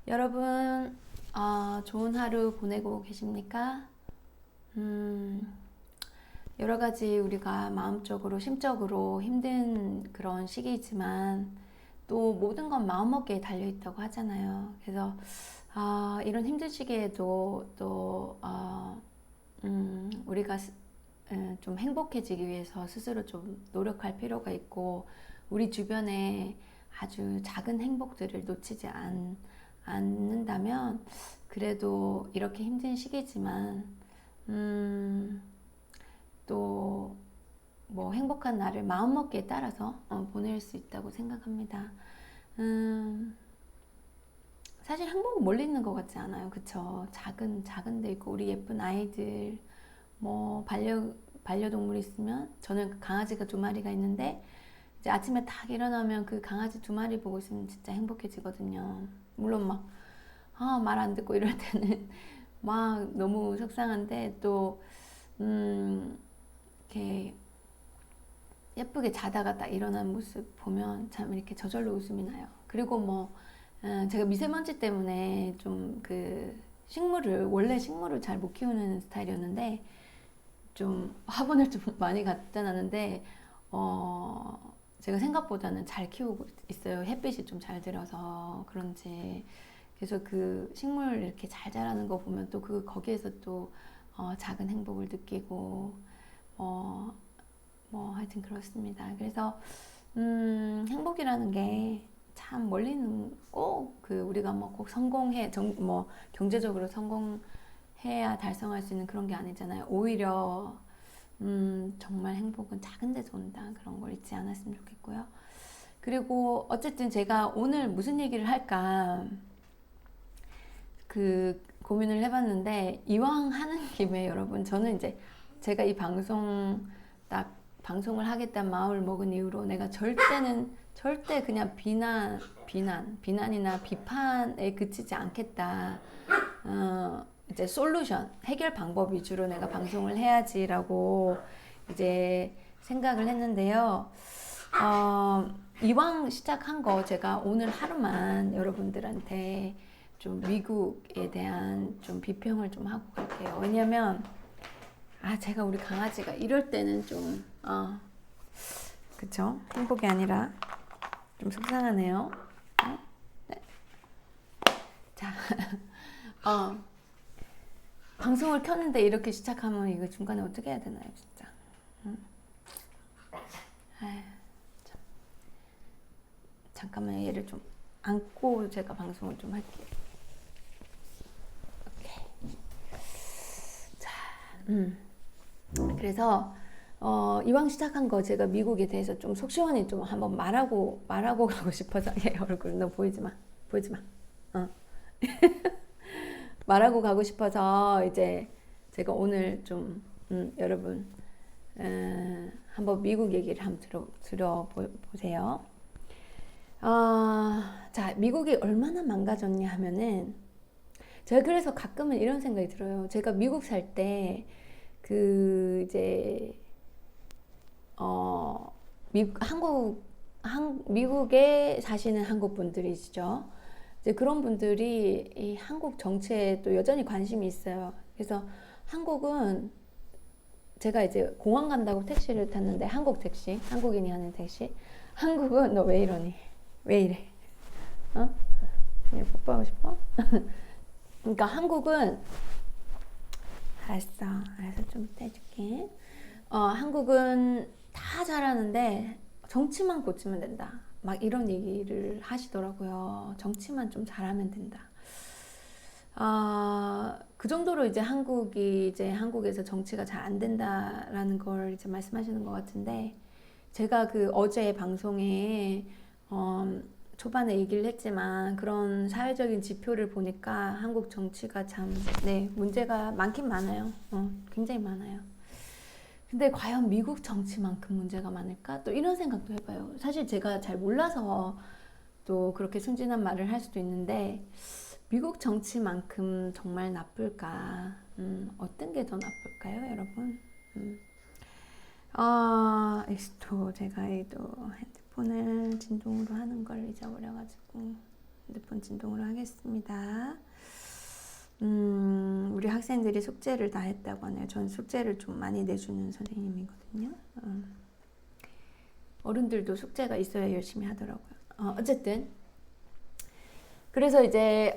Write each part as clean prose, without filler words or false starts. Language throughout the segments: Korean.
여러분, 좋은 하루 보내고 계십니까? 여러 가지 우리가 마음적으로, 심적으로 힘든 그런 시기이지만 또 모든 건 마음먹기에 달려있다고 하잖아요. 그래서 이런 힘든 시기에도 또 우리가 좀 행복해지기 위해서 스스로 좀 노력할 필요가 있고 우리 주변에 아주 작은 행복들을 놓치지 않는다면 그래도 이렇게 힘든 시기지만 또 뭐 행복한 날을 마음먹기에 따라서 보낼 수 있다고 생각합니다. 사실 행복은 멀리 있는 것 같지 않아요, 그쵸? 작은 데 있고 우리 예쁜 아이들 뭐 반려동물이 있으면 저는 강아지가 2마리가 있는데 이제 아침에 딱 일어나면 그 강아지 2마리 보고 있으면 진짜 행복해지거든요. 물론 막 말 안 듣고 이럴 때는 막 너무 속상한데 또 이렇게 예쁘게 자다가 딱 일어난 모습 보면 참 이렇게 저절로 웃음이 나요. 그리고 뭐 제가 미세먼지 때문에 좀 그 원래 식물을 잘 못 키우는 스타일이었는데 좀 화분을 좀 많이 갖다 놨는데 제가 생각보다는 잘 키우고 있어요. 햇빛이 좀 잘 들어서 그런지. 그래서 그 식물 이렇게 잘 자라는 거 보면 또 거기에서 또 작은 행복을 느끼고 뭐 하여튼 그렇습니다. 그래서 행복이라는 게 참 멀리는 꼭 우리가 뭐 꼭 뭐 경제적으로 성공해야 달성할 수 있는 그런 게 아니잖아요. 오히려 정말 행복은 작은 데서 온다. 그런 걸 잊지 않았으면 좋겠고요. 그리고 어쨌든 제가 오늘 무슨 얘기를 할까 고민을 해봤는데 이왕 하는 김에 여러분 저는 이제 제가 이 방송을 하겠다는 마음을 먹은 이후로 내가 절대 그냥 비난이나 비판에 그치지 않겠다. 이제 솔루션, 해결 방법 위주로 내가 방송을 해야지라고 이제 생각을 했는데요. 이왕 시작한 거 제가 오늘 하루만 여러분들한테 좀 미국에 대한 좀 비평을 좀 하고 갈게요. 왜냐면 제가 우리 강아지가 이럴 때는 좀 그쵸? 행복이 아니라 좀 속상하네요. 네. 자, 방송을 켰는데 이렇게 시작하면 이거 중간에 어떻게 해야 되나요, 진짜? 잠깐만 얘를 좀 안고 제가 방송을 좀 할게요. 오케이. 자, 그래서 이왕 시작한 거 제가 미국에 대해서 좀 속 시원히 좀 한번 말하고 가고 싶어서 얘 얼굴 너 보이지 마. 말하고 가고 싶어서 이제 제가 오늘 좀 여러분 한번 미국 얘기를 한번 들어보세요. 자, 미국이 얼마나 망가졌냐 하면은 제가 그래서 가끔은 이런 생각이 들어요. 제가 미국 살 때 이제 미국에 사시는 한국 분들이시죠. 이제 그런 분들이 이 한국 정치에 또 여전히 관심이 있어요. 그래서 한국은 제가 이제 공항 간다고 택시를 탔는데 한국 택시, 한국인이 하는 택시. 한국은 너 왜 이러니? 왜 이래? 얘 뽀뽀하고 싶어? 그러니까 한국은 알았어 좀 떼줄게. 한국은 다 잘하는데 정치만 고치면 된다. 막 이런 얘기를 하시더라고요. 정치만 좀 잘하면 된다. 그 정도로 이제 한국에서 정치가 잘 안 된다라는 걸 이제 말씀하시는 것 같은데, 제가 어제 방송에, 초반에 얘기를 했지만, 그런 사회적인 지표를 보니까 한국 정치가 참, 네, 문제가 많긴 많아요. 굉장히 많아요. 근데 과연 미국 정치만큼 문제가 많을까? 또 이런 생각도 해봐요. 사실 제가 잘 몰라서 또 그렇게 순진한 말을 할 수도 있는데, 미국 정치만큼 정말 나쁠까? 어떤 게 더 나쁠까요, 여러분? 또 제가 또 핸드폰을 진동으로 하는 걸 잊어버려가지고. 핸드폰 진동으로 하겠습니다. 우리 학생들이 숙제를 다 했다고 하네요. 저는 숙제를 좀 많이 내주는 선생님이거든요. 어른들도 숙제가 있어야 열심히 하더라고요. 어쨌든 그래서 이제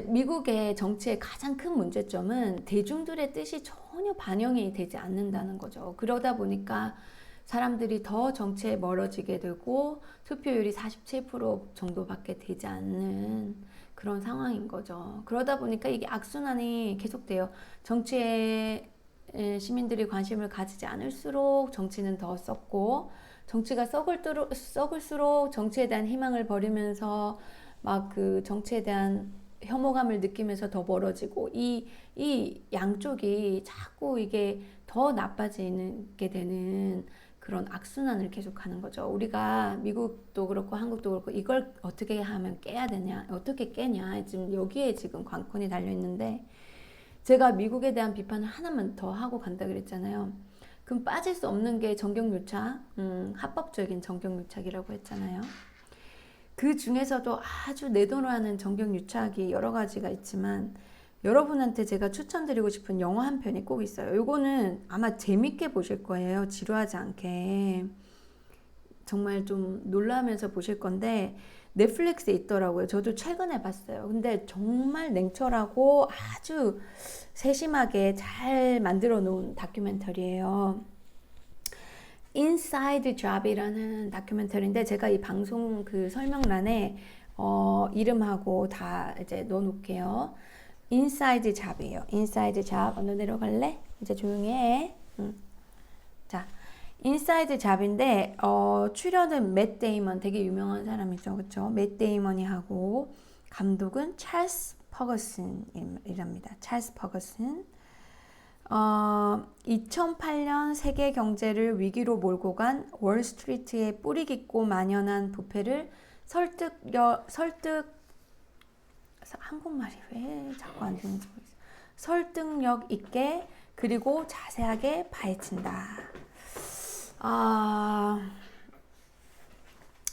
미국의 정치의 가장 큰 문제점은 대중들의 뜻이 전혀 반영이 되지 않는다는 거죠. 그러다 보니까 사람들이 더 정치에 멀어지게 되고 투표율이 47% 정도밖에 되지 않는 그런 상황인 거죠. 그러다 보니까 이게 악순환이 계속돼요. 정치에 시민들이 관심을 가지지 않을수록 정치는 더 썩고, 정치가 썩을수록 정치에 대한 희망을 버리면서 막 그 정치에 대한 혐오감을 느끼면서 더 멀어지고, 이 양쪽이 자꾸 이게 더 나빠지게 되는 그런 악순환을 계속하는 거죠. 우리가 미국도 그렇고 한국도 그렇고 이걸 어떻게 하면 깨야 되냐, 어떻게 깨냐, 지금 여기에 지금 관건이 달려 있는데, 제가 미국에 대한 비판을 하나만 더 하고 간다 그랬잖아요. 그럼 빠질 수 없는 게 정경유착, 합법적인 정경유착이라고 했잖아요. 그 중에서도 아주 내돈하는 정경유착이 여러 가지가 있지만, 여러분한테 제가 추천드리고 싶은 영화 한 편이 꼭 있어요. 이거는 아마 재밌게 보실 거예요. 지루하지 않게. 정말 좀 놀라면서 보실 건데, 넷플릭스에 있더라고요. 저도 최근에 봤어요. 근데 정말 냉철하고 아주 세심하게 잘 만들어 놓은 다큐멘터리예요. Inside Job이라는 다큐멘터리인데, 제가 이 방송 그 설명란에 이름하고 다 이제 넣어 놓을게요. Inside Job이에요. Inside Job. 어느 내려갈래? 이제 조용히 해. 자, 인사이드 잡인데 출연은 맷 데이먼, 되게 유명한 사람이죠, 그렇죠? 맷 데이먼이 하고, 감독은 찰스 퍼거슨이랍니다. 찰스 퍼거슨. 2008년 세계 경제를 위기로 몰고 간 월스트리트의 뿌리 깊고 만연한 부패를 한국말이 왜 자꾸 안 되는지 모르겠어요. 설득력 있게 그리고 자세하게 파헤친다.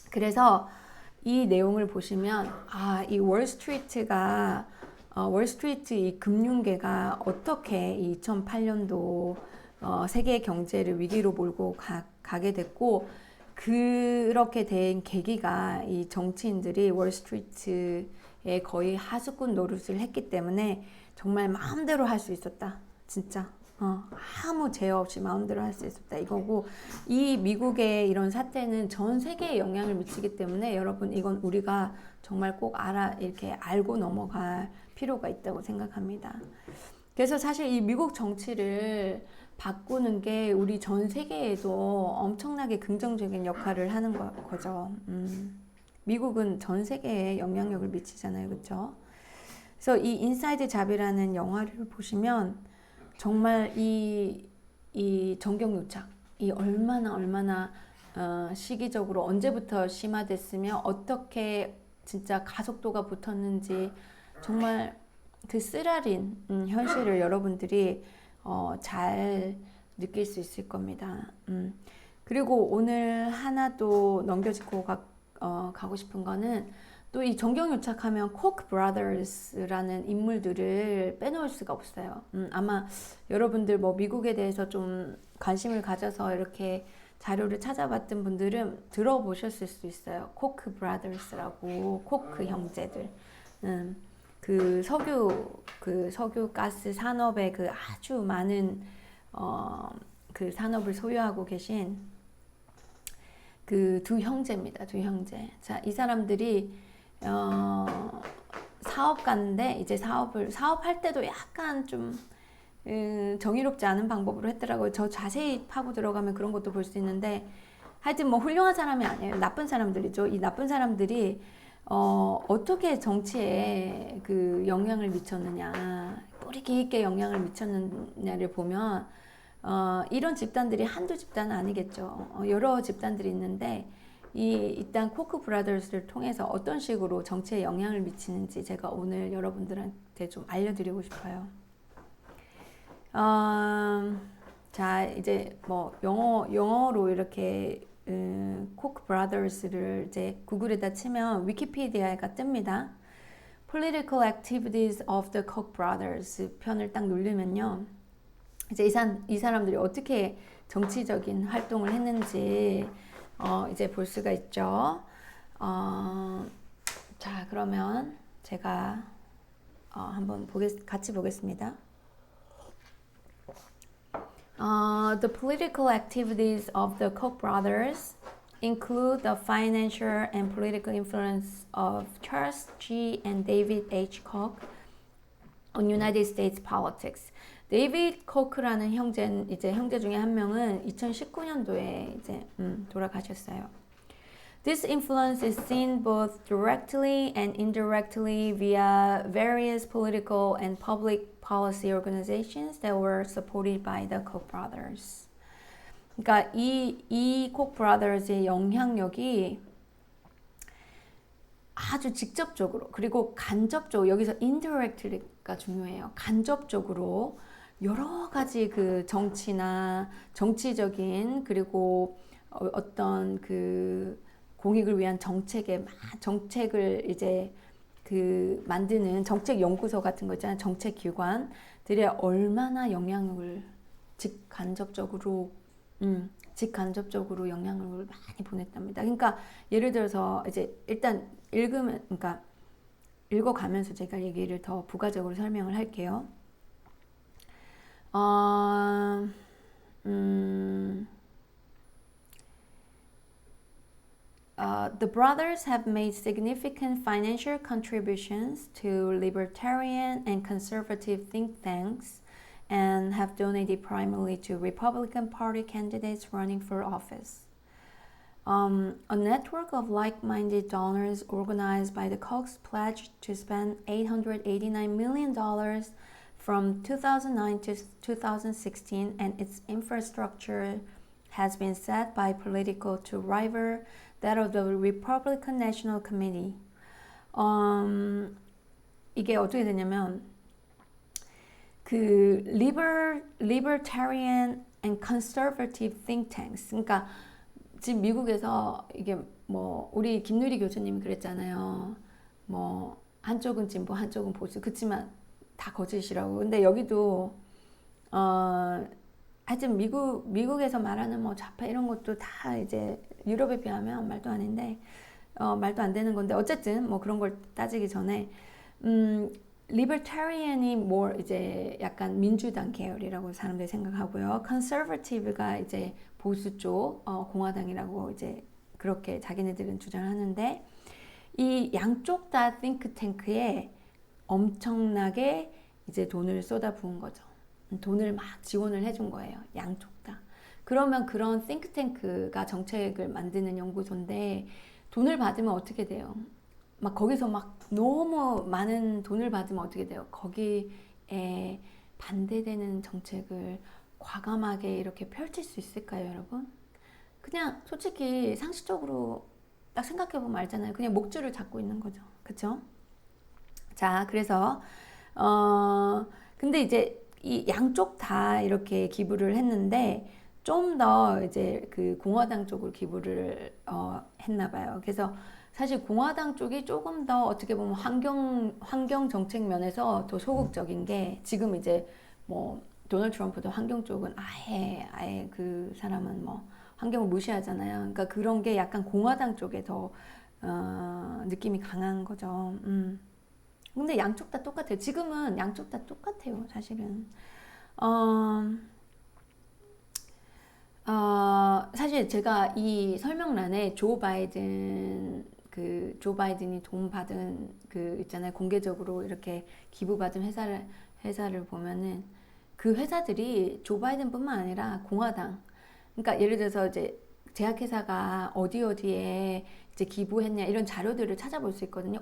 그래서 이 내용을 보시면, 이 월스트리트 이 금융계가 어떻게 2008년도 세계 경제를 위기로 몰고 가게 됐고, 그렇게 된 계기가 이 정치인들이 월스트리트에 거의 하수꾼 노릇을 했기 때문에 정말 마음대로 할 수 있었다. 진짜. 아무 제어 없이 마음대로 할 수 있었다 이거고, 이 미국의 이런 사태는 전 세계에 영향을 미치기 때문에 여러분, 이건 우리가 정말 꼭 이렇게 알고 넘어갈 필요가 있다고 생각합니다. 그래서 사실 이 미국 정치를 바꾸는 게 우리 전 세계에도 엄청나게 긍정적인 역할을 하는 거죠. 미국은 전 세계에 영향력을 미치잖아요, 그렇죠? 그래서 이 인사이드 잡이라는 영화를 보시면 정말 이 정경유착이 얼마나 시기적으로 언제부터 심화됐으며 어떻게 진짜 가속도가 붙었는지, 정말 그 쓰라린 현실을 여러분들이 잘 느낄 수 있을 겁니다. 그리고 오늘 하나 또 넘겨짚고 가고 싶은 거는, 또 이 정경유착하면 코크 브라더스라는 인물들을 빼놓을 수가 없어요. 아마 여러분들 뭐 미국에 대해서 좀 관심을 가져서 이렇게 자료를 찾아봤던 분들은 들어보셨을 수 있어요. 코크 브라더스라고, 코크 형제들. 그 석유 가스 산업의 그 아주 많은 그 산업을 소유하고 계신 그 두 형제입니다. 두 형제. 자, 이 사람들이 사업가인데, 이제 사업할 때도 약간 좀 정의롭지 않은 방법으로 했더라고요. 저 자세히 파고 들어가면 그런 것도 볼 수 있는데, 하여튼 뭐 훌륭한 사람이 아니에요. 나쁜 사람들이죠. 이 나쁜 사람들이 어떻게 정치에 그 영향을 미쳤느냐, 뿌리 깊게 영향을 미쳤느냐를 보면, 이런 집단들이 한두 집단은 아니겠죠. 여러 집단들이 있는데, 일단 코크 브라더스를 통해서 어떤 식으로 정치에 영향을 미치는지 제가 오늘 여러분들한테 좀 알려드리고 싶어요. 자, 이제 뭐 영어로 이렇게 코크 브라더스를 이제 구글에다 치면 위키피디아가 뜹니다. Political Activities of the Koch brothers 편을 딱 누르면요. 이제 이 사람들이 어떻게 정치적인 활동을 했는지 이제 볼 수가 있죠. 자, 그러면 제가 한번 같이 보겠습니다. The political activities of the Koch brothers include the financial and political influence of Charles G. and David H. Koch on United States politics. 데이비드 코크라는 형제 중에 한 명은 2019년도에 이제 돌아가셨어요. This influence is seen both directly and indirectly via various political and public policy organizations that were supported by the Koch brothers. 그러니까 이 Koch brothers의 영향력이 아주 직접적으로 그리고 간접적으로 여기서 indirectly가 중요해요. 간접적으로 여러 가지 그 정치나 정치적인 그리고 어떤 그 공익을 위한 정책을 이제 그 만드는 정책 연구소 같은 거 있잖아요. 정책 기관들이 얼마나 영향을 직간접적으로 영향을 많이 보냈답니다. 그러니까 예를 들어서 이제 일단 그러니까 읽어가면서 제가 얘기를 더 부가적으로 설명을 할게요. The brothers have made significant financial contributions to libertarian and conservative think tanks and have donated primarily to Republican Party candidates running for office. A network of like-minded donors organized by the Kochs pledged to spend $889 million from 2009 to 2016, and its infrastructure has been set by political to rival that of the Republican National Committee. 이게 어떻게 되냐면 그 libertarian and conservative think tanks. 그러니까 지금 미국에서 이게 뭐 우리 김누리 교수님이 그랬잖아요. 뭐 한쪽은 진보, 한쪽은 보수. 그렇지만 다 거짓이라고. 근데 여기도 하여튼 미국에서 말하는 뭐 좌파 이런 것도 다 이제 유럽에 비하면 말도 아닌데 말도 안 되는 건데 어쨌든 뭐 그런 걸 따지기 전에 리버타리안이 뭐 이제 약간 민주당 계열이라고 사람들이 생각하고요. 컨서버티브가 이제 보수 쪽 공화당이라고 이제 그렇게 자기네들은 주장하는데 이 양쪽 다 띵크탱크에 엄청나게 이제 돈을 쏟아부은 거죠. 돈을 막 지원을 해준 거예요. 양쪽 다. 그러면 그런 띵크탱크가 정책을 만드는 연구소인데 돈을 받으면 어떻게 돼요? 막 거기서 막 너무 많은 돈을 받으면 어떻게 돼요? 거기에 반대되는 정책을 과감하게 이렇게 펼칠 수 있을까요, 여러분? 그냥 솔직히 상식적으로 딱 생각해보면 알잖아요. 그냥 목줄을 잡고 있는 거죠. 그쵸? 자, 그래서 근데 이제 이 양쪽 다 이렇게 기부를 했는데 좀 더 이제 그 공화당 쪽으로 기부를 했나 봐요. 그래서 사실 공화당 쪽이 조금 더 어떻게 보면 환경 정책 면에서 더 소극적인 게 지금 이제 뭐 도널드 트럼프도 환경 쪽은 아예 그 사람은 뭐 환경을 무시하잖아요. 그러니까 그런 게 약간 공화당 쪽에 더 느낌이 강한 거죠. 근데 양쪽 다 똑같아요. 지금은 양쪽 다 똑같아요. 사실은. 사실 제가 이 설명란에 조 바이든이 돈 받은 그 있잖아요. 공개적으로 이렇게 기부받은 회사를 보면은 그 회사들이 조 바이든뿐만 아니라 공화당. 그러니까 예를 들어서 이제 제약회사가 어디에 이제 기부했냐 이런 자료들을 찾아볼 수 있거든요.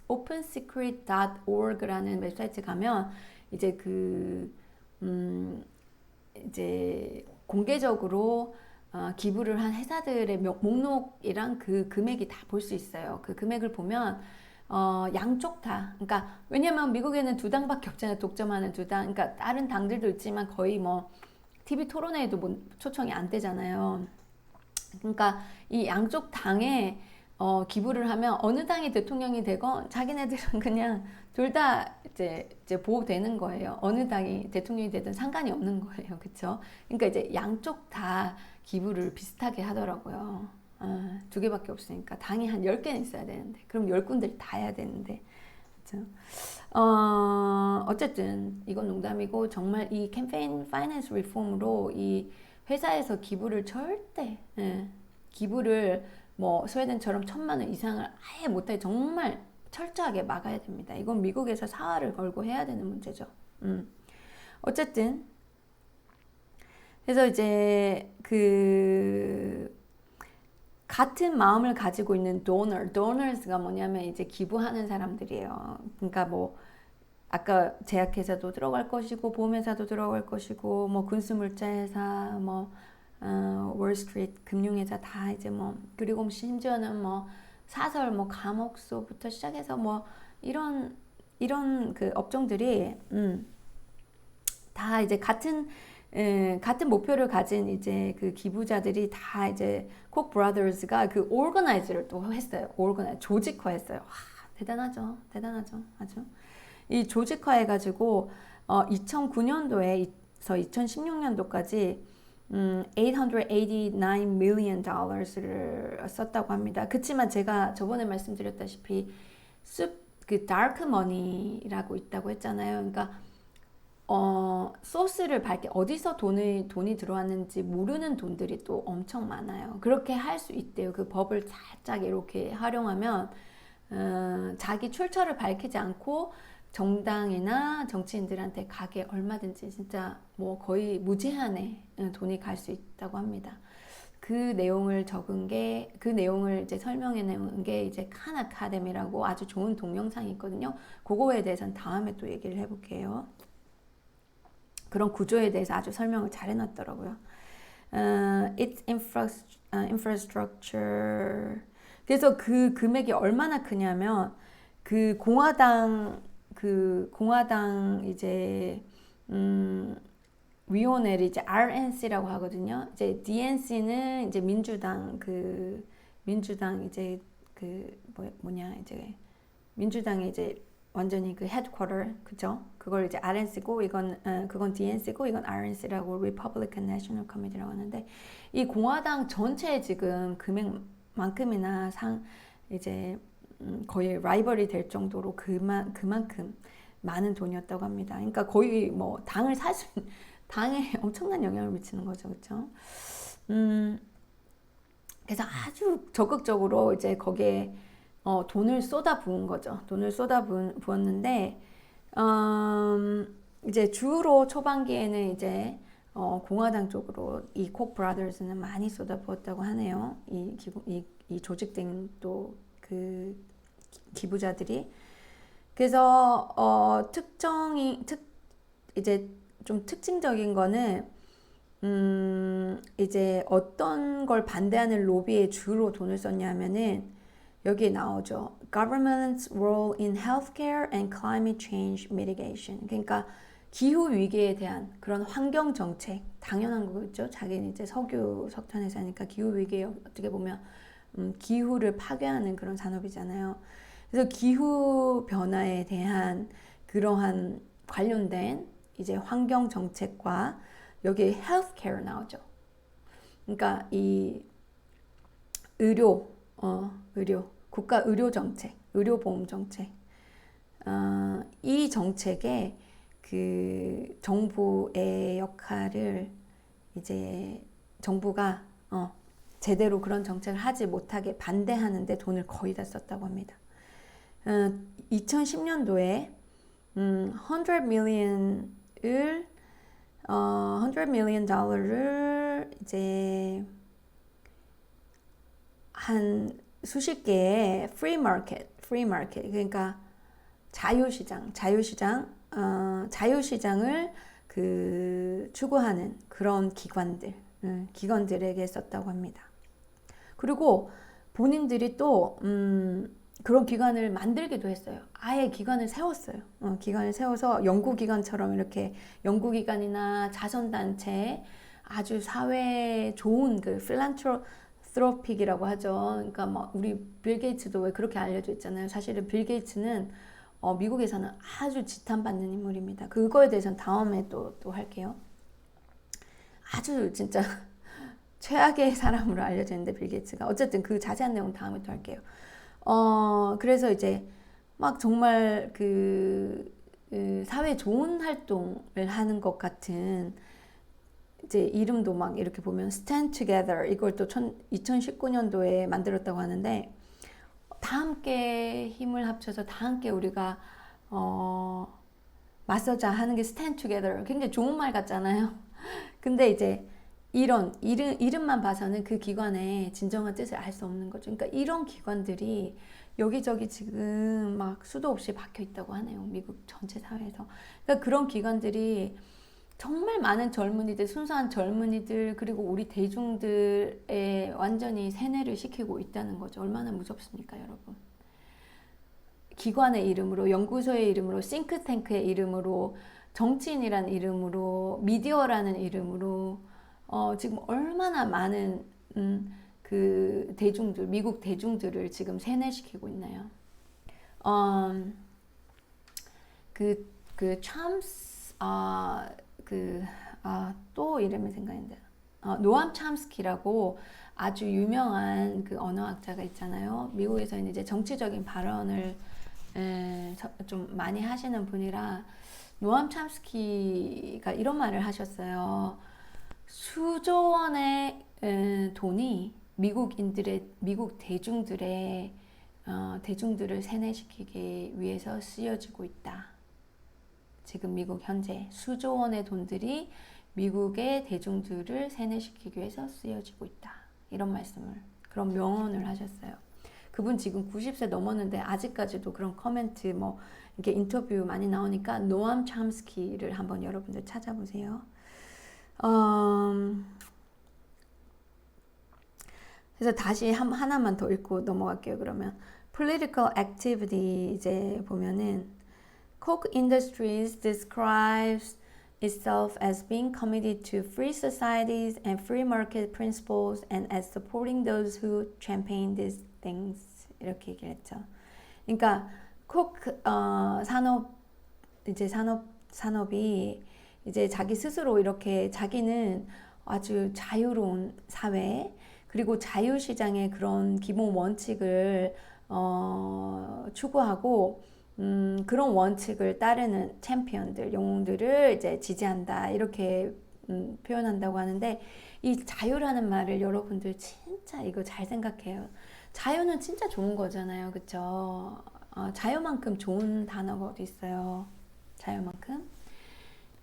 opensecret.org라는 웹사이트 가면 이제 이제 공개적으로 기부를 한 회사들의 목록이랑 그 금액이 다 볼 수 있어요. 그 금액을 보면 양쪽 다. 그러니까 왜냐면 미국에는 두 당밖에 없잖아요. 독점하는 두 당. 그러니까 다른 당들도 있지만 거의 뭐 TV 토론회에도 초청이 안 되잖아요. 그러니까 이 양쪽 당에 기부를 하면 어느 당이 대통령이 되건 자기네들은 그냥 둘 다 이제 보호되는 거예요. 어느 당이 대통령이 되든 상관이 없는 거예요. 그렇죠? 그러니까 이제 양쪽 다 기부를 비슷하게 하더라고요. 두 개밖에 없으니까 당이 한 10개는 있어야 되는데 그럼 10군데를 다 해야 되는데 그렇죠? 어쨌든 이건 농담이고 정말 이 캠페인 파이낸스 리폼으로 이 회사에서 기부를 절대 기부를 뭐 스웨덴처럼 1,000만 원 이상을 아예 못하게 정말 철저하게 막아야 됩니다. 이건 미국에서 사활을 걸고 해야 되는 문제죠. 어쨌든 그래서 이제 그 같은 마음을 가지고 있는 donors가 뭐냐면 이제 기부하는 사람들이에요. 그러니까 뭐 아까 제약회사도 들어갈 것이고 보험회사도 들어갈 것이고 뭐 군수물자회사 뭐 월스트리트 금융회사 다 이제 뭐 그리고 심지어는 뭐 사설 뭐 감옥소부터 시작해서 뭐 이런 그 업종들이 다 이제 같은 목표를 가진 이제 그 기부자들이 다 이제 콕 브라더스가 그 오거나이즈를 또 했어요. 조직화했어요. 와, 대단하죠. 아주. 이 조직화해가지고 2009년도에서 2016년도까지 889 million 달러를 썼다고 합니다. 그렇지만 제가 저번에 말씀드렸다시피 그 다크 머니라고 있다고 했잖아요. 그러니까 소스를 밝게 어디서 돈이 들어왔는지 모르는 돈들이 또 엄청 많아요. 그렇게 할 수 있대요. 그 법을 살짝 이렇게 활용하면 자기 출처를 밝히지 않고 정당이나 정치인들한테 가게 얼마든지 진짜 뭐 거의 무제한의 돈이 갈 수 있다고 합니다. 그 내용을 이제 설명해 놓은 게 이제 칸 아카데미라고 아주 좋은 동영상이 있거든요. 그거에 대해서는 다음에 또 얘기를 해볼게요. 그런 구조에 대해서 아주 설명을 잘 해놨더라고요. It's infrastructure. 그래서 그 금액이 얼마나 크냐면 그 공화당 이제 위원회를 이제 RNC라고 하거든요. 이제 DNC는 이제 민주당 이제 이제 민주당이 이제 완전히 그 헤드쿼터 그죠? 그걸 이제 RNC고 그건 DNC고 이건 RNC라고 Republican National Committee라고 하는데 이 공화당 전체 지금 금액만큼이나 이제 거의 라이벌이 될 정도로 그만큼 많은 돈이었다고 합니다. 그러니까 거의 뭐 당에 엄청난 영향을 미치는 거죠, 그렇죠? 그래서 아주 적극적으로 이제 거기에 돈을 쏟아 부은 거죠. 돈을 쏟아 부었는데 이제 주로 초반기에는 이제 공화당 쪽으로 이 콕 브라더스는 많이 쏟아 부었다고 하네요. 이 조직된 또 그 기부자들이. 그래서 이제 좀 특징적인 거는 이제 어떤 걸 반대하는 로비에 주로 돈을 썼냐면은 여기에 나오죠. Government's role in healthcare and climate change mitigation. 그러니까 기후 위기에 대한 그런 환경 정책 당연한 거겠죠. 자기는 이제 석탄 회사니까 기후 위기에 어떻게 보면 기후를 파괴하는 그런 산업이잖아요. 그래서 기후 변화에 대한 그러한 관련된 이제 환경 정책과 여기에 healthcare 나오죠. 그러니까 이 의료, 국가 의료 정책, 의료보험 정책, 이 정책에 그 정부의 역할을 이제 정부가 제대로 그런 정책을 하지 못하게 반대하는데 돈을 거의 다 썼다고 합니다. 2010년도에 100 million 달러를 이제 한 수십 개의 free market 그러니까 자유시장을 그 추구하는 그런 기관들에게 썼다고 합니다. 그리고 본인들이 또 그런 기관을 만들기도 했어요. 아예 기관을 세웠어요. 기관을 세워서 연구기관처럼 이렇게 연구기관이나 자선단체 아주 사회에 좋은 그 필란트로픽이라고 하죠. 그러니까 막 우리 빌 게이츠도 왜 그렇게 알려져 있잖아요. 사실은 빌 게이츠는 미국에서는 아주 지탄받는 인물입니다. 그거에 대해서는 다음에 또 할게요. 아주 진짜 최악의 사람으로 알려져 있는데 빌 게이츠가 어쨌든 그 자세한 내용 다음에 또 할게요. 그래서 이제 막 정말 그 사회 좋은 활동을 하는 것 같은 이제 이름도 막 이렇게 보면 Stand Together 이걸 또 2019년도에 만들었다고 하는데 다 함께 힘을 합쳐서 다 함께 우리가 맞서자 하는 게 Stand Together 굉장히 좋은 말 같잖아요. 근데 이제 이런 이름만 봐서는 그 기관의 진정한 뜻을 알 수 없는 거죠. 그러니까 이런 기관들이 여기저기 지금 막 수도 없이 박혀 있다고 하네요. 미국 전체 사회에서. 그러니까 그런 기관들이 정말 많은 젊은이들, 순수한 젊은이들, 그리고 우리 대중들에 완전히 세뇌를 시키고 있다는 거죠. 얼마나 무섭습니까, 여러분? 기관의 이름으로, 연구소의 이름으로, 싱크탱크의 이름으로, 정치인이라는 이름으로, 미디어라는 이름으로, 지금 얼마나 많은, 그 대중들, 미국 대중들을 지금 세뇌시키고 있나요? 참스, 또 이름이 생각나는데, 노암 참스키라고 아주 유명한 그 언어학자가 있잖아요. 미국에서는 이제 정치적인 발언을 좀 많이 하시는 분이라 노암 참스키가 이런 말을 하셨어요. 수조 원의 돈이 미국 대중들의 대중들을 세뇌시키기 위해서 쓰여지고 있다. 지금 미국 현재 수조 원의 돈들이 미국의 대중들을 세뇌시키기 위해서 쓰여지고 있다. 이런 말씀을, 그런 명언을 하셨어요. 그분 지금 90세 넘었는데 아직까지도 그런 코멘트 뭐 이렇게 인터뷰 많이 나오니까 노암 참스키를 한번 여러분들 찾아보세요. 그래서 다시 하나만 더 읽고 넘어갈게요. 그러면 political activity 이제 보면은 Koch Industries describes itself as being committed to free societies and free market principles and as supporting those who champaign these things 이렇게 얘기를 했죠. 그러니까 코크 산업이 이제 자기 스스로 이렇게 자기는 아주 자유로운 사회 그리고 자유시장의 그런 기본 원칙을 추구하고 그런 원칙을 따르는 챔피언들, 영웅들을 이제 지지한다 이렇게 표현한다고 하는데 이 자유라는 말을 여러분들 진짜 이거 잘 생각해요. 자유는 진짜 좋은 거잖아요, 그쵸? 자유만큼 좋은 단어가 어디 있어요? 자유만큼?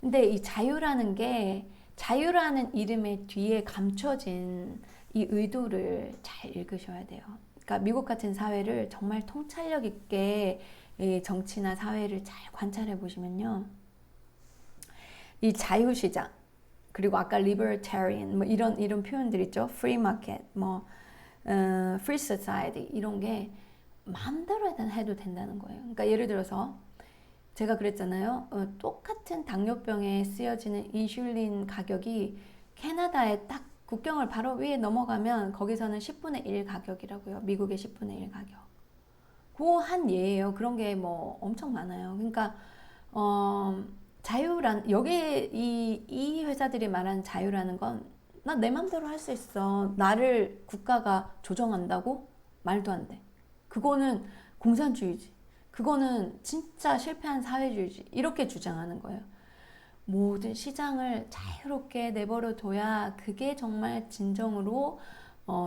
근데 이 자유라는 게 자유라는 이름의 뒤에 감춰진 이 의도를 잘 읽으셔야 돼요. 그러니까 미국 같은 사회를 정말 통찰력 있게 정치나 사회를 잘 관찰해 보시면요. 이 자유시장, 그리고 아까 libertarian, 뭐 이런 표현들 있죠. free market, 뭐, free society, 이런 게 마음대로 해도 된다는 거예요. 그러니까 예를 들어서 제가 그랬잖아요. 똑같은 당뇨병에 쓰여지는 인슐린 가격이 캐나다에 딱 국경을 바로 위에 넘어가면 거기서는 10분의 1 가격이라고요. 미국의 10분의 1 가격. 그 한 예예요. 그런 게 뭐 엄청 많아요. 그러니까 자유란 여기 이 회사들이 말하는 자유라는 건 나 내 맘대로 할 수 있어. 나를 국가가 조정한다고? 말도 안 돼. 그거는 공산주의지. 그거는 진짜 실패한 사회주의지. 이렇게 주장하는 거예요. 모든 시장을 자유롭게 내버려 둬야 그게 정말 진정으로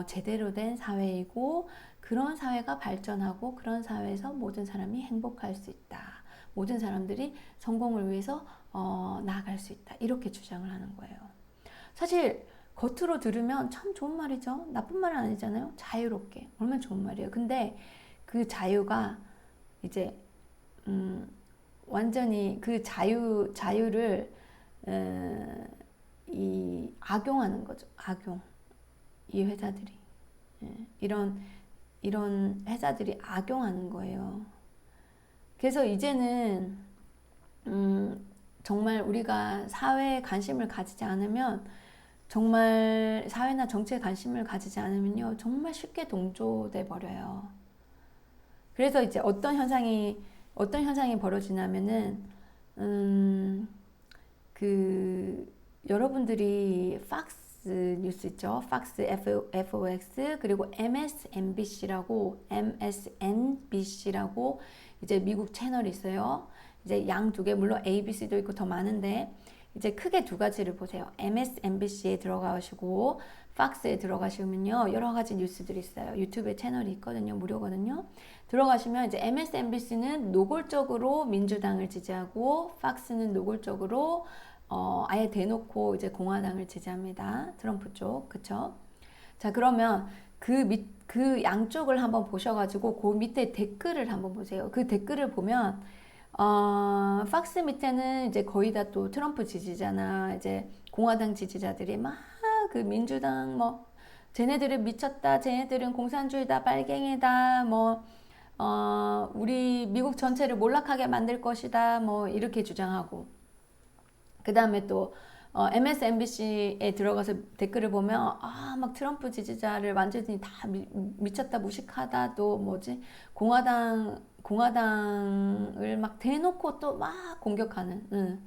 제대로 된 사회이고 그런 사회가 발전하고 그런 사회에서 모든 사람이 행복할 수 있다. 모든 사람들이 성공을 위해서 나아갈 수 있다. 이렇게 주장을 하는 거예요. 사실 겉으로 들으면 참 좋은 말이죠. 나쁜 말은 아니잖아요. 자유롭게. 얼마나 좋은 말이에요. 근데 그 자유가 이제 완전히 그 자유를 악용하는 거죠. 악용. 이 회사들이. 이런 회사들이 악용하는 거예요. 그래서 이제는 정말 우리가 사회에 관심을 가지지 않으면 정말 사회나 정치에 관심을 가지지 않으면요, 정말 쉽게 동조돼 버려요. 그래서 이제 어떤 현상이 벌어지냐면은, 그, 여러분들이 팍스 뉴스 있죠? 팍스, FOX, 그리고 MSNBC라고 이제 미국 채널이 있어요. 이제 양 두 개, 물론 ABC도 있고 더 많은데, 이제 크게 두 가지를 보세요. MSNBC에 들어가시고, 팍스에 들어가시면요, 여러 가지 뉴스들이 있어요. 유튜브에 채널이 있거든요. 무료거든요. 들어가시면 이제 MSNBC는 노골적으로 민주당을 지지하고, 팍스는 노골적으로 아예 대놓고 이제 공화당을 지지합니다. 트럼프 쪽, 그쵸? 자, 그러면 그 양쪽을 한번 보셔가지고 그 밑에 댓글을 한번 보세요. 그 댓글을 보면 팍스 밑에는 이제 거의 다 또 트럼프 지지자나 이제 공화당 지지자들이 막 그 민주당 뭐 쟤네들은 미쳤다, 쟤네들은 공산주의다, 빨갱이다, 뭐 우리 미국 전체를 몰락하게 만들 것이다, 뭐 이렇게 주장하고, 그 다음에 또 MSNBC에 들어가서 댓글을 보면 막 트럼프 지지자를 완전히 다 미쳤다, 무식하다, 또 뭐지, 공화당을 막 대놓고 또 막 공격하는,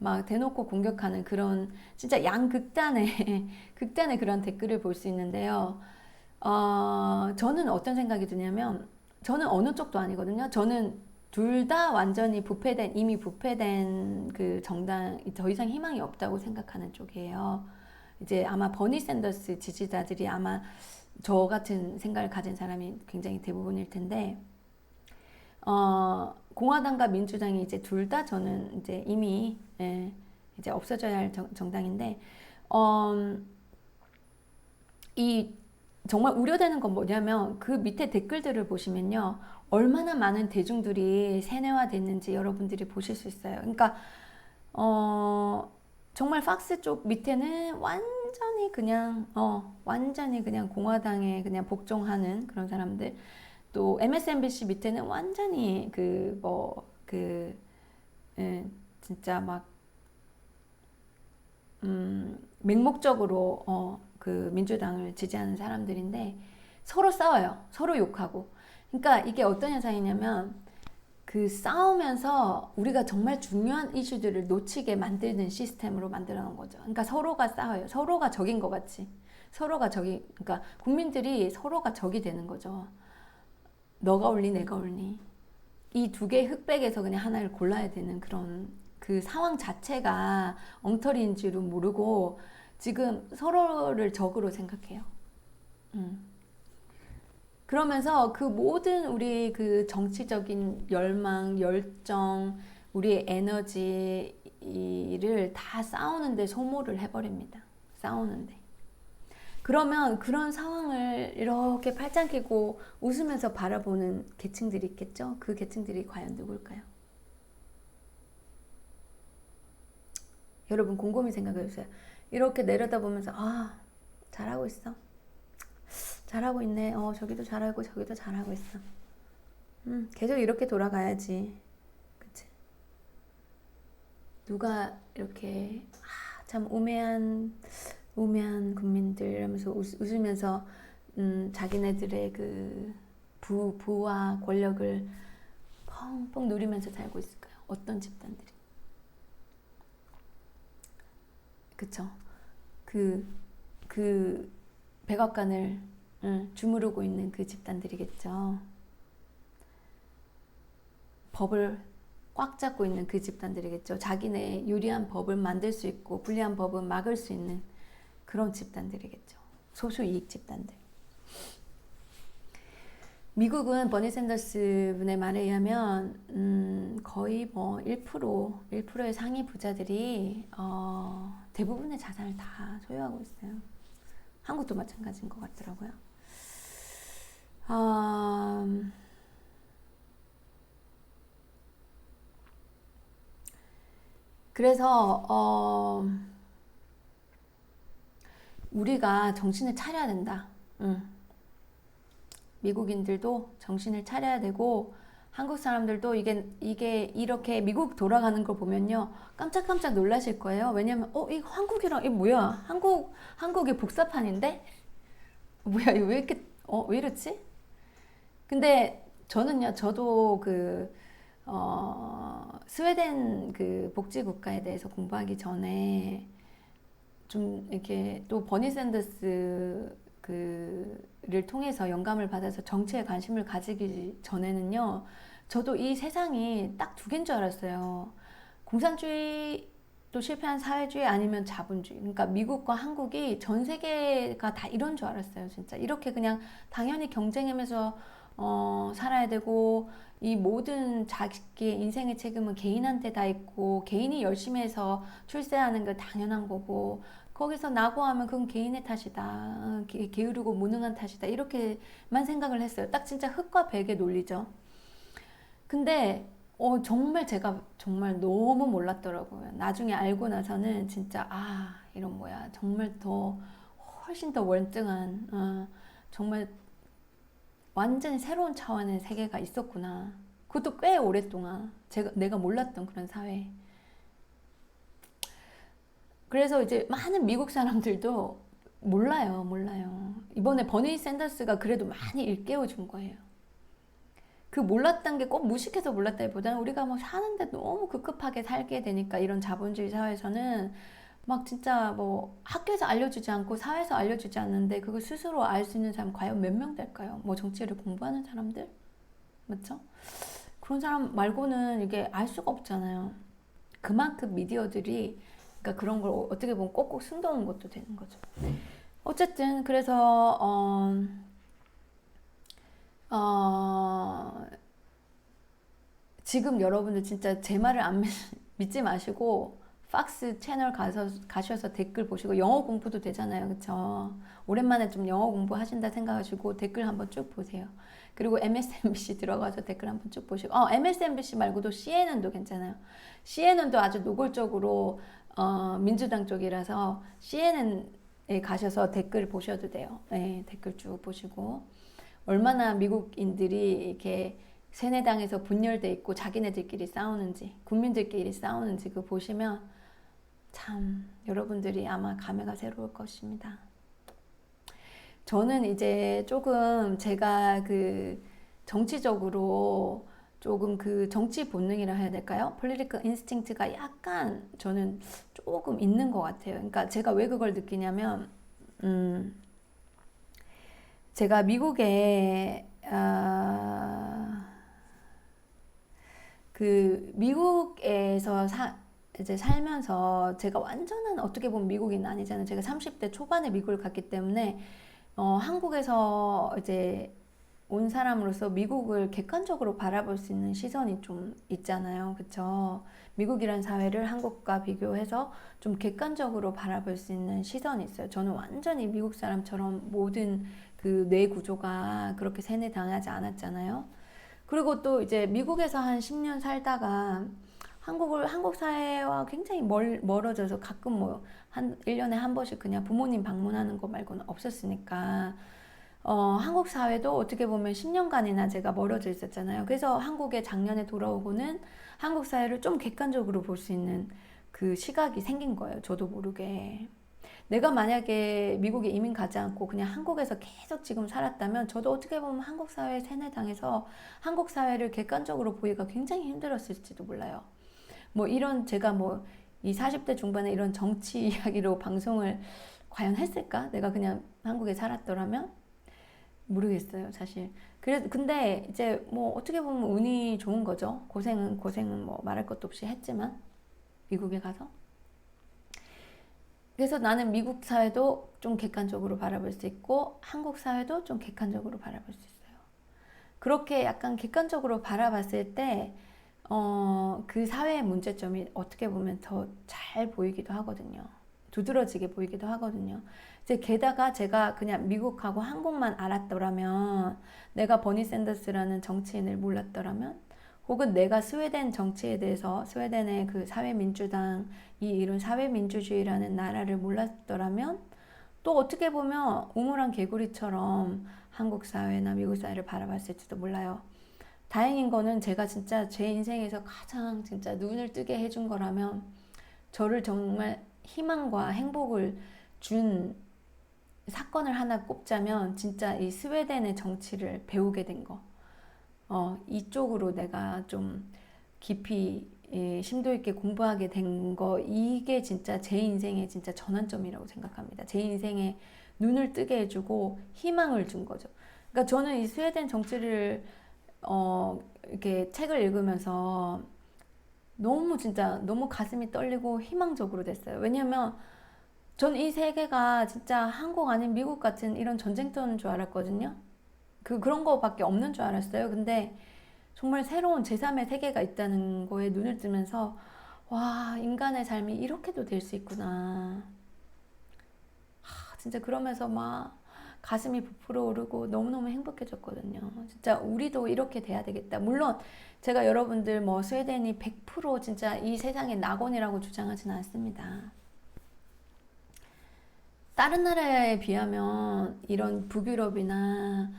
막 대놓고 공격하는 그런 진짜 양극단의 극단의 그런 댓글을 볼 수 있는데요. 저는 어떤 생각이 드냐면, 저는 어느 쪽도 아니거든요. 저는 둘 다 완전히 이미 부패된 그 정당, 더 이상 희망이 없다고 생각하는 쪽이에요. 이제 아마 버니 샌더스 지지자들이 아마 저 같은 생각을 가진 사람이 굉장히 대부분일 텐데, 공화당과 민주당이 이제 둘 다 저는 이제 이미 이제 없어져야 할 정당인데, 이 정말 우려되는 건 뭐냐면 그 밑에 댓글들을 보시면요, 얼마나 많은 대중들이 세뇌화됐는지 여러분들이 보실 수 있어요. 그러니까 정말 팍스 쪽 밑에는 완전히 그냥 공화당에 그냥 복종하는 그런 사람들, 또 MSNBC 밑에는 완전히 진짜 막 맹목적으로 그 민주당을 지지하는 사람들인데 서로 싸워요. 서로 욕하고. 그러니까 이게 어떤 현상이냐면, 그 싸우면서 우리가 정말 중요한 이슈들을 놓치게 만드는 시스템으로 만들어 놓은 거죠. 그러니까 서로가 싸워요. 서로가 적인 것 같이. 그러니까 국민들이 서로가 적이 되는 거죠. 너가 옳니, 내가 옳니. 이 두 개의 흑백에서 그냥 하나를 골라야 되는 그런 그 상황 자체가 엉터리인 줄은 모르고 지금 서로를 적으로 생각해요. 그러면서 그 모든 우리 그 정치적인 열망, 열정, 우리의 에너지를 다 싸우는데 소모를 해버립니다. 싸우는데. 그러면 그런 상황을 이렇게 팔짱 끼고 웃으면서 바라보는 계층들이 있겠죠? 그 계층들이 과연 누굴까요? 여러분 곰곰이 생각해 주세요. 이렇게 내려다보면서 잘하고 있어. 잘하고 있네. 저기도 잘하고 저기도 잘하고 있어. 계속 이렇게 돌아가야지. 그치? 누가 이렇게 참 우매한 국민들 이러면서 웃으면서 자기네들의 그 부와 권력을 펑펑 누리면서 살고 있을까요? 어떤 집단들이? 그쵸? 그 백악관을 주무르고 있는 그 집단들이겠죠. 법을 꽉 잡고 있는 그 집단들이겠죠. 자기네 유리한 법을 만들 수 있고 불리한 법은 막을 수 있는 그런 집단들이겠죠. 소수이익 집단들. 미국은 버니 샌더스 분의 말에 의하면 거의 뭐 1%의 상위 부자들이 대부분의 자산을 다 소유하고 있어요. 한국도 마찬가지인 것 같더라고요. 그래서 우리가 정신을 차려야 된다. 미국인들도 정신을 차려야 되고, 한국 사람들도 이게 이렇게 미국 돌아가는 걸 보면요. 깜짝깜짝 놀라실 거예요. 왜냐면, 이거 한국이랑, 이거 뭐야? 한국의 복사판인데? 뭐야, 이거 왜 이렇게, 왜 이렇지? 근데 저는요, 저도 스웨덴 그 복지국가에 대해서 공부하기 전에 좀 이렇게 또 버니 샌더스 그를 통해서 영감을 받아서 정치에 관심을 가지기 전에는요, 저도 이 세상이 딱 두 개인 줄 알았어요. 공산주의도 실패한 사회주의 아니면 자본주의. 그러니까 미국과 한국이 전 세계가 다 이런 줄 알았어요, 진짜. 이렇게 그냥 당연히 경쟁하면서 살아야 되고, 이 모든 자기의 인생의 책임은 개인한테 다 있고, 개인이 열심히 해서 출세하는 게 당연한 거고, 거기서 낙오하면 그건 개인의 탓이다. 게으르고 무능한 탓이다. 이렇게만 생각을 했어요. 딱 진짜 흙과 백의 논리죠. 근데 정말 제가 정말 너무 몰랐더라고요. 나중에 알고 나서는 진짜 이런 뭐야 정말 더 훨씬 더 월등한 정말 완전히 새로운 차원의 세계가 있었구나. 그것도 꽤 오랫동안 내가 몰랐던 그런 사회. 그래서 이제 많은 미국 사람들도 몰라요. 이번에 버니 샌더스가 그래도 많이 일깨워 준 거예요. 그 몰랐던 게 꼭 무식해서 몰랐다기보다는 우리가 뭐 사는데 너무 급급하게 살게 되니까 이런 자본주의 사회에서는 막 진짜 뭐 학교에서 알려주지 않고 사회에서 알려주지 않는데 그걸 스스로 알 수 있는 사람 과연 몇 명 될까요? 뭐 정치를 공부하는 사람들? 맞죠? 그런 사람 말고는 이게 알 수가 없잖아요. 그만큼 미디어들이 그러니까 그런 걸 어떻게 보면 꼭꼭 숨겨놓은 것도 되는 거죠. 어쨌든 그래서 지금 여러분들 진짜 제 말을 안 믿지 마시고 팍스 채널 가셔서 댓글 보시고 영어 공부도 되잖아요. 그쵸? 오랜만에 좀 영어 공부하신다 생각하시고 댓글 한번 쭉 보세요. 그리고 MSNBC 들어가서 댓글 한번 쭉 보시고 MSNBC 말고도 CNN도 괜찮아요. CNN도 아주 노골적으로 민주당 쪽이라서 CNN에 가셔서 댓글 보셔도 돼요. 네, 댓글 쭉 보시고 얼마나 미국인들이 이렇게 세뇌당에서 분열돼 있고 자기네들끼리 싸우는지 국민들끼리 싸우는지 그 보시면 참 여러분들이 아마 감회가 새로울 것입니다. 저는 이제 조금 제가 그 정치적으로 조금 그 정치 본능이라 해야 될까요? political instinct가 약간 저는 조금 있는 것 같아요. 그러니까 제가 왜 그걸 느끼냐면 제가 미국에 미국에서 이제 살면서 제가 완전한 어떻게 보면 미국인 아니잖아요. 제가 30대 초반에 미국을 갔기 때문에 한국에서 이제 온 사람으로서 미국을 객관적으로 바라볼 수 있는 시선이 좀 있잖아요. 그쵸? 미국이란 사회를 한국과 비교해서 좀 객관적으로 바라볼 수 있는 시선이 있어요. 저는 완전히 미국 사람처럼 모든 그 뇌 구조가 그렇게 세뇌당하지 않았잖아요. 그리고 또 이제 미국에서 한 10년 살다가 한국 사회와 굉장히 멀어져서 가끔 뭐 1년에 한 번씩 그냥 부모님 방문하는 거 말고는 없었으니까 한국 사회도 어떻게 보면 10년간이나 제가 멀어져 있었잖아요. 그래서 한국에 작년에 돌아오고는 한국 사회를 좀 객관적으로 볼 수 있는 그 시각이 생긴 거예요. 저도 모르게. 내가 만약에 미국에 이민 가지 않고 그냥 한국에서 계속 지금 살았다면 저도 어떻게 보면 한국 사회에 세뇌당해서 한국 사회를 객관적으로 보기가 굉장히 힘들었을지도 몰라요. 뭐 이런 제가 뭐 이 40대 중반에 이런 정치 이야기로 방송을 과연 했을까? 내가 그냥 한국에 살았더라면? 모르겠어요, 사실. 근데 이제 뭐 어떻게 보면 운이 좋은 거죠. 고생은 뭐 말할 것도 없이 했지만, 미국에 가서. 그래서 나는 미국 사회도 좀 객관적으로 바라볼 수 있고, 한국 사회도 좀 객관적으로 바라볼 수 있어요. 그렇게 약간 객관적으로 바라봤을 때, 그 사회의 문제점이 어떻게 보면 더 잘 보이기도 하거든요. 두드러지게 보이기도 하거든요. 이제 게다가 제가 그냥 미국하고 한국만 알았더라면, 내가 버니 샌더스라는 정치인을 몰랐더라면, 혹은 내가 스웨덴 정치에 대해서 스웨덴의 그 사회민주당이 이룬 사회민주주의라는 나라를 몰랐더라면, 또 어떻게 보면 우물안 개구리처럼 한국 사회나 미국 사회를 바라봤을지도 몰라요. 다행인 거는 제가 진짜 제 인생에서 가장 진짜 눈을 뜨게 해준 거라면 저를 정말 희망과 행복을 준 사건을 하나 꼽자면 진짜 이 스웨덴의 정치를 배우게 된 거. 이쪽으로 내가 좀 깊이 심도 있게 공부하게 된 거, 이게 진짜 제 인생의 진짜 전환점이라고 생각합니다. 제 인생에 눈을 뜨게 해주고 희망을 준 거죠. 그러니까 저는 이 스웨덴 정치를 이렇게 책을 읽으면서 너무 진짜 너무 가슴이 떨리고 희망적으로 됐어요. 왜냐면 전 이 세계가 진짜 한국 아닌 미국 같은 이런 전쟁터인 줄 알았거든요. 그런 거밖에 없는 줄 알았어요. 근데 정말 새로운 제3의 세계가 있다는 거에 눈을 뜨면서 와, 인간의 삶이 이렇게도 될 수 있구나. 진짜 그러면서 막 가슴이 부풀어 오르고 너무너무 행복해졌거든요. 진짜 우리도 이렇게 돼야 되겠다. 물론 제가 여러분들 뭐 스웨덴이 100% 진짜 이 세상의 낙원이라고 주장하지는 않습니다. 다른 나라에 비하면 이런 북유럽이나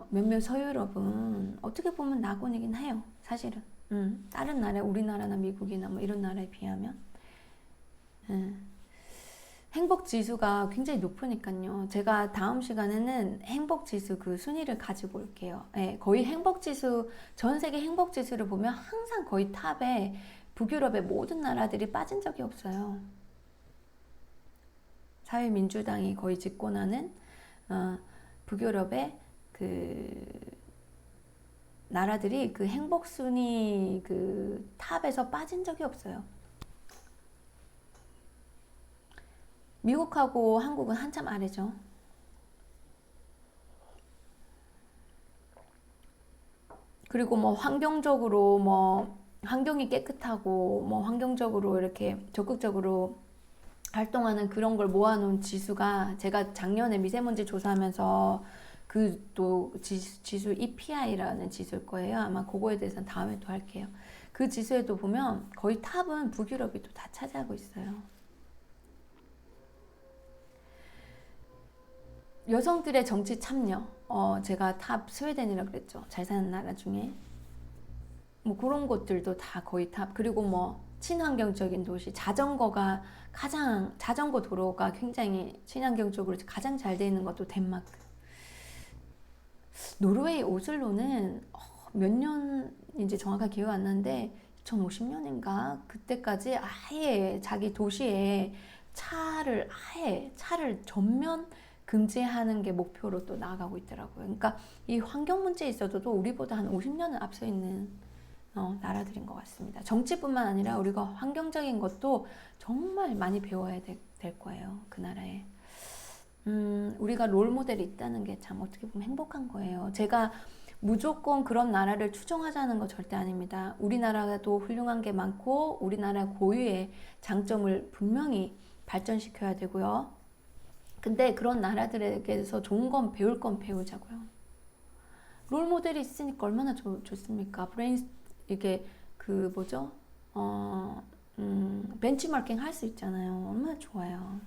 몇몇 서유럽은 어떻게 보면 낙원이긴 해요. 사실은. 다른 나라, 우리나라나 미국이나 뭐 이런 나라에 비하면. 행복 지수가 굉장히 높으니까요. 제가 다음 시간에는 행복 지수 그 순위를 가지고 올게요. 네, 거의 행복 지수, 전 세계 행복 지수를 보면 항상 거의 탑에 북유럽의 모든 나라들이 빠진 적이 없어요. 사회민주당이 거의 집권하는 북유럽의 그 나라들이 그 행복 순위 그 탑에서 빠진 적이 없어요. 미국하고 한국은 한참 아래죠. 그리고 뭐 환경적으로 뭐 환경이 깨끗하고 뭐 환경적으로 이렇게 적극적으로 활동하는 그런 걸 모아놓은 지수가 제가 작년에 미세먼지 조사하면서 그 또 지수 EPI라는 지수일 거예요. 아마 그거에 대해서는 다음에 또 할게요. 그 지수에도 보면 거의 탑은 북유럽이 또 다 차지하고 있어요. 여성들의 정치 참여, 제가 탑 스웨덴이라고 그랬죠. 잘 사는 나라 중에. 뭐 그런 것들도 다 거의 탑. 그리고 뭐 친환경적인 도시, 자전거 도로가 굉장히 친환경적으로 가장 잘 되어 있는 것도 덴마크. 노르웨이 오슬로는 몇 년인지 정확하게 기억 안 나는데 2050년인가 그때까지 아예 자기 도시에 차를 전면 금지하는 게 목표로 또 나아가고 있더라고요. 그러니까 이 환경 문제에 있어서도 우리보다 한 50년은 앞서 있는 나라들인 것 같습니다. 정치뿐만 아니라 우리가 환경적인 것도 정말 많이 배워야 될 거예요. 그 나라에. 우리가 롤 모델이 있다는 게 참 어떻게 보면 행복한 거예요. 제가 무조건 그런 나라를 추종하자는 거 절대 아닙니다. 우리나라도 훌륭한 게 많고 우리나라 고유의 장점을 분명히 발전시켜야 되고요. 근데 그런 나라들에게서 좋은 건 배울 건 배우자고요. 롤 모델이 있으니까 얼마나 좋습니까? 이게 벤치마킹 할 수 있잖아요. 얼마나 좋아요.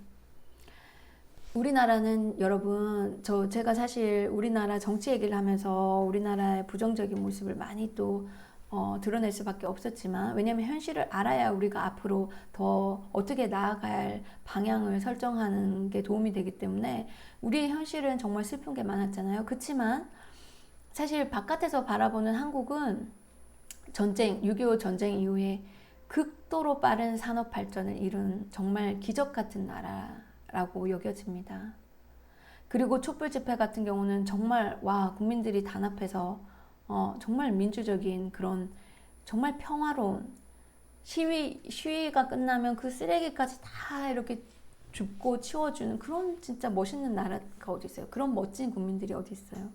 우리나라는 여러분, 제가 사실 우리나라 정치 얘기를 하면서 우리나라의 부정적인 모습을 많이 또 드러낼 수밖에 없었지만, 왜냐면 현실을 알아야 우리가 앞으로 더 어떻게 나아갈 방향을 설정하는 게 도움이 되기 때문에 우리의 현실은 정말 슬픈 게 많았잖아요. 그렇지만 사실 바깥에서 바라보는 한국은 6.25 전쟁 이후에 극도로 빠른 산업 발전을 이룬 정말 기적 같은 나라라고 여겨집니다. 그리고 촛불 집회 같은 경우는 정말 국민들이 단합해서 정말 민주적인 그런 정말 평화로운 시위가 끝나면 그 쓰레기까지 다 이렇게 줍고 치워주는 그런 진짜 멋있는 나라가 어디 있어요? 그런 멋진 국민들이 어디 있어요?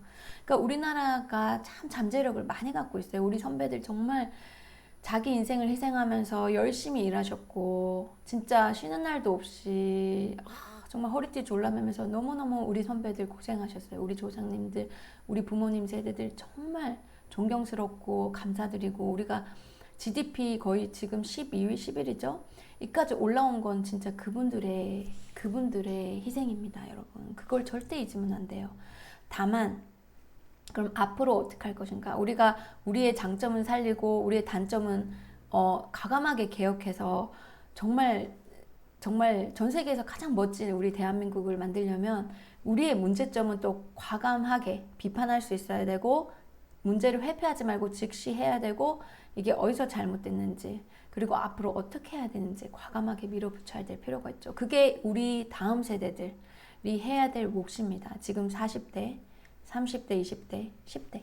그러니까 우리나라가 참 잠재력을 많이 갖고 있어요. 우리 선배들 정말 자기 인생을 희생하면서 열심히 일하셨고 진짜 쉬는 날도 없이 정말 허리띠 졸라매면서 너무너무 우리 선배들 고생하셨어요. 우리 조상님들, 우리 부모님 세대들 정말 존경스럽고 감사드리고 우리가 GDP 거의 지금 12위, 11위죠? 이까지 올라온 건 진짜 그분들의 희생입니다, 여러분. 그걸 절대 잊으면 안 돼요. 다만 그럼 앞으로 어떻게 할 것인가? 우리가 우리의 장점은 살리고 우리의 단점은 과감하게 개혁해서 정말 정말 전 세계에서 가장 멋진 우리 대한민국을 만들려면 우리의 문제점은 또 과감하게 비판할 수 있어야 되고 문제를 회피하지 말고 직시해야 되고 이게 어디서 잘못됐는지 그리고 앞으로 어떻게 해야 되는지 과감하게 밀어붙여야 될 필요가 있죠. 그게 우리 다음 세대들이 해야 될 몫입니다. 지금 40대, 30대, 20대, 10대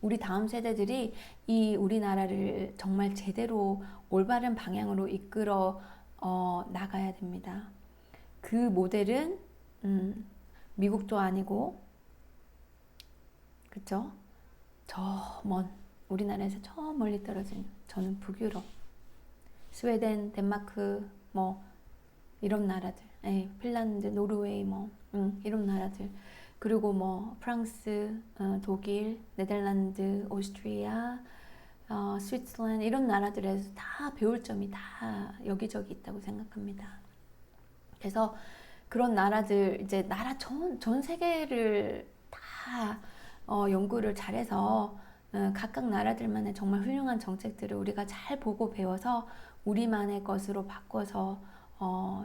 우리 다음 세대들이 이 우리나라를 정말 제대로 올바른 방향으로 이끌어 나가야 됩니다. 그 모델은 미국도 아니고 그쵸? 저 먼 우리나라에서 저 멀리 떨어진 저는 북유럽 스웨덴, 덴마크 뭐 이런 나라들 핀란드, 노르웨이 뭐 이런 나라들 그리고 뭐 프랑스, 독일, 네덜란드, 오스트리아 스위스랜드 이런 나라들에서 다 배울 점이 다 여기저기 있다고 생각합니다. 그래서 그런 나라들 이제 나라 전 세계를 다 연구를 잘해서 각각 나라들만의 정말 훌륭한 정책들을 우리가 잘 보고 배워서 우리만의 것으로 바꿔서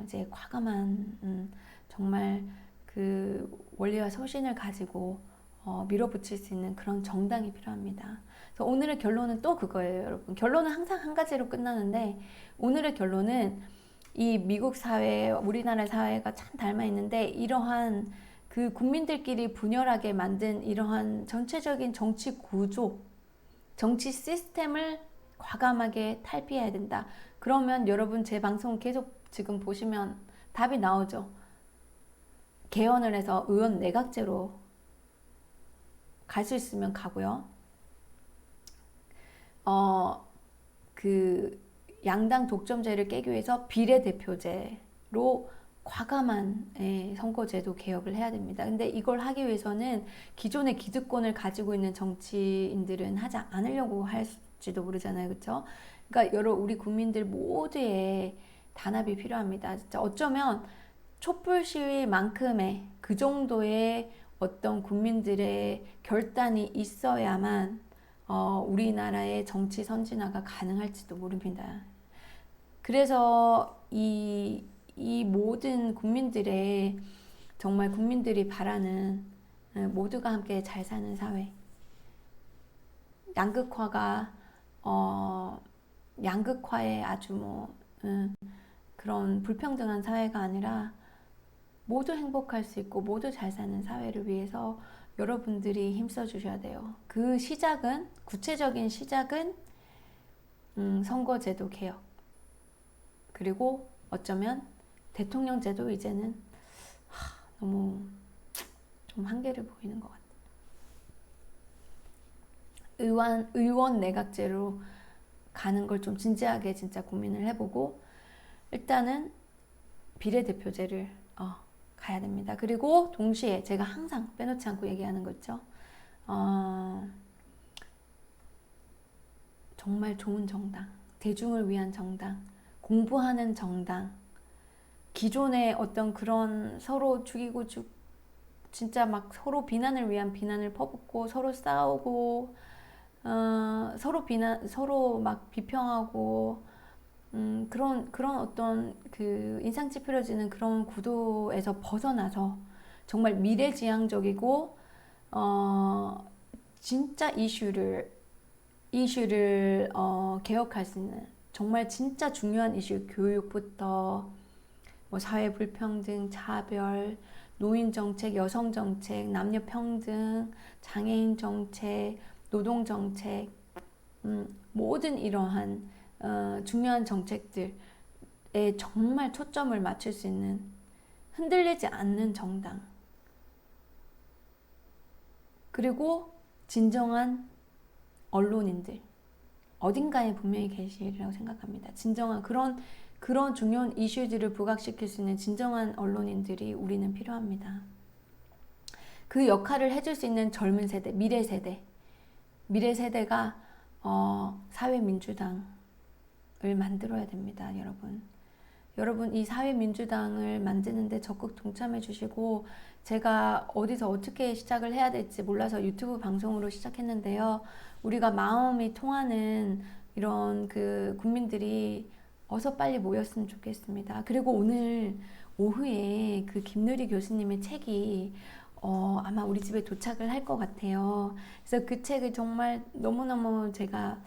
이제 과감한 정말 그 원리와 소신을 가지고 밀어붙일 수 있는 그런 정당이 필요합니다. 그래서 오늘의 결론은 또 그거예요, 여러분. 결론은 항상 한 가지로 끝나는데 오늘의 결론은 이 미국 사회, 우리나라 사회가 참 닮아 있는데 이러한 그 국민들끼리 분열하게 만든 이러한 전체적인 정치 구조, 정치 시스템을 과감하게 탈피해야 된다. 그러면 여러분 제 방송 계속 지금 보시면 답이 나오죠. 개헌을 해서 의원 내각제로 갈 수 있으면 가고요. 그 양당 독점제를 깨기 위해서 비례대표제로 과감한 선거제도 개혁을 해야 됩니다. 근데 이걸 하기 위해서는 기존의 기득권을 가지고 있는 정치인들은 하지 않으려고 할지도 모르잖아요. 그렇죠? 그러니까 여러 우리 국민들 모두의 단합이 필요합니다. 진짜 어쩌면 촛불 시위만큼의 그 정도의 어떤 국민들의 결단이 있어야만 우리나라의 정치 선진화가 가능할지도 모릅니다. 그래서 이 모든 국민들의 정말 국민들이 바라는 모두가 함께 잘 사는 사회, 양극화가 양극화의 아주 뭐 그런 불평등한 사회가 아니라 모두 행복할 수 있고 모두 잘 사는 사회를 위해서 여러분들이 힘써 주셔야 돼요. 그 시작은 구체적인 시작은 선거제도 개혁 그리고 어쩌면 대통령제도 이제는 너무 좀 한계를 보이는 것 같아요. 의원 내각제로 가는 걸 좀 진지하게 진짜 고민을 해보고 일단은 비례대표제를 가야 됩니다. 그리고 동시에 제가 항상 빼놓지 않고 얘기하는 거 있죠. 정말 좋은 정당, 대중을 위한 정당, 공부하는 정당, 기존의 어떤 그런 서로 죽이고 진짜 막 서로 비난을 위한 비난을 퍼붓고 서로 싸우고 서로 막 비평하고 그런 어떤 그 인상 찌푸려지는 그런 구도에서 벗어나서 정말 미래지향적이고 진짜 이슈를 개혁할 수 있는 정말 진짜 중요한 이슈 교육부터 뭐 사회 불평등, 차별, 노인 정책, 여성 정책, 남녀 평등, 장애인 정책, 노동 정책 모든 이러한 중요한 정책들에 정말 초점을 맞출 수 있는 흔들리지 않는 정당 그리고 진정한 언론인들 어딘가에 분명히 계시리라고 생각합니다. 진정한 그런 중요한 이슈들을 부각시킬 수 있는 진정한 언론인들이 우리는 필요합니다. 그 역할을 해줄 수 있는 젊은 세대, 미래 세대가 사회민주당을 만들어야 됩니다, 여러분. 여러분 이 사회민주당을 만드는데 적극 동참해 주시고, 제가 어디서 어떻게 시작을 해야 될지 몰라서 유튜브 방송으로 시작했는데요. 우리가 마음이 통하는 이런 그 국민들이 어서 빨리 모였으면 좋겠습니다. 그리고 오늘 오후에 그 김누리 교수님의 책이 아마 우리 집에 도착을 할 것 같아요. 그래서 그 책을 정말 너무너무 제가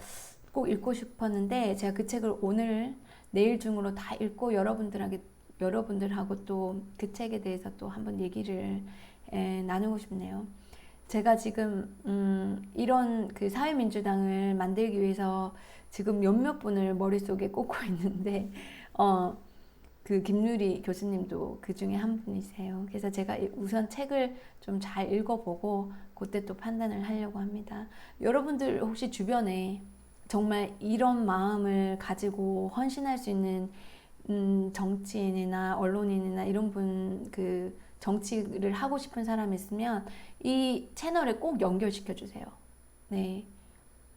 꼭 읽고 싶었는데, 제가 그 책을 오늘 내일 중으로 다 읽고 여러분들하고 또 그 책에 대해서 또 한번 얘기를 나누고 싶네요. 제가 지금 이런 그 사회민주당을 만들기 위해서 지금 몇몇 분을 머릿속에 꽂고 있는데, 그 김누리 교수님도 그 중에 한 분이세요. 그래서 제가 우선 책을 좀 잘 읽어보고 그때 또 판단을 하려고 합니다. 여러분들 혹시 주변에 정말 이런 마음을 가지고 헌신할 수 있는 정치인이나 언론인이나 이런 분, 그 정치를 하고 싶은 사람 있으면 이 채널에 꼭 연결시켜 주세요. 네.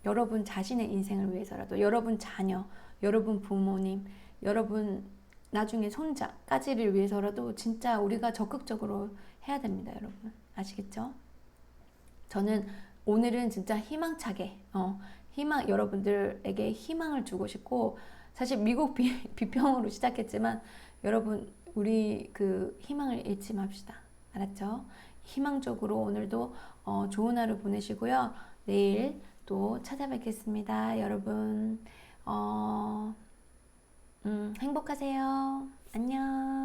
여러분 자신의 인생을 위해서라도, 여러분 자녀, 여러분 부모님, 여러분 나중에 손자까지를 위해서라도 진짜 우리가 적극적으로 해야 됩니다, 여러분. 아시겠죠? 저는 오늘은 진짜 희망차게, 여러분들에게 희망을 주고 싶고, 사실 미국 비평으로 시작했지만, 여러분, 우리 그 희망을 잃지 맙시다. 알았죠? 희망적으로 오늘도 좋은 하루 보내시고요. 내일 또 찾아뵙겠습니다. 여러분, 행복하세요. 안녕.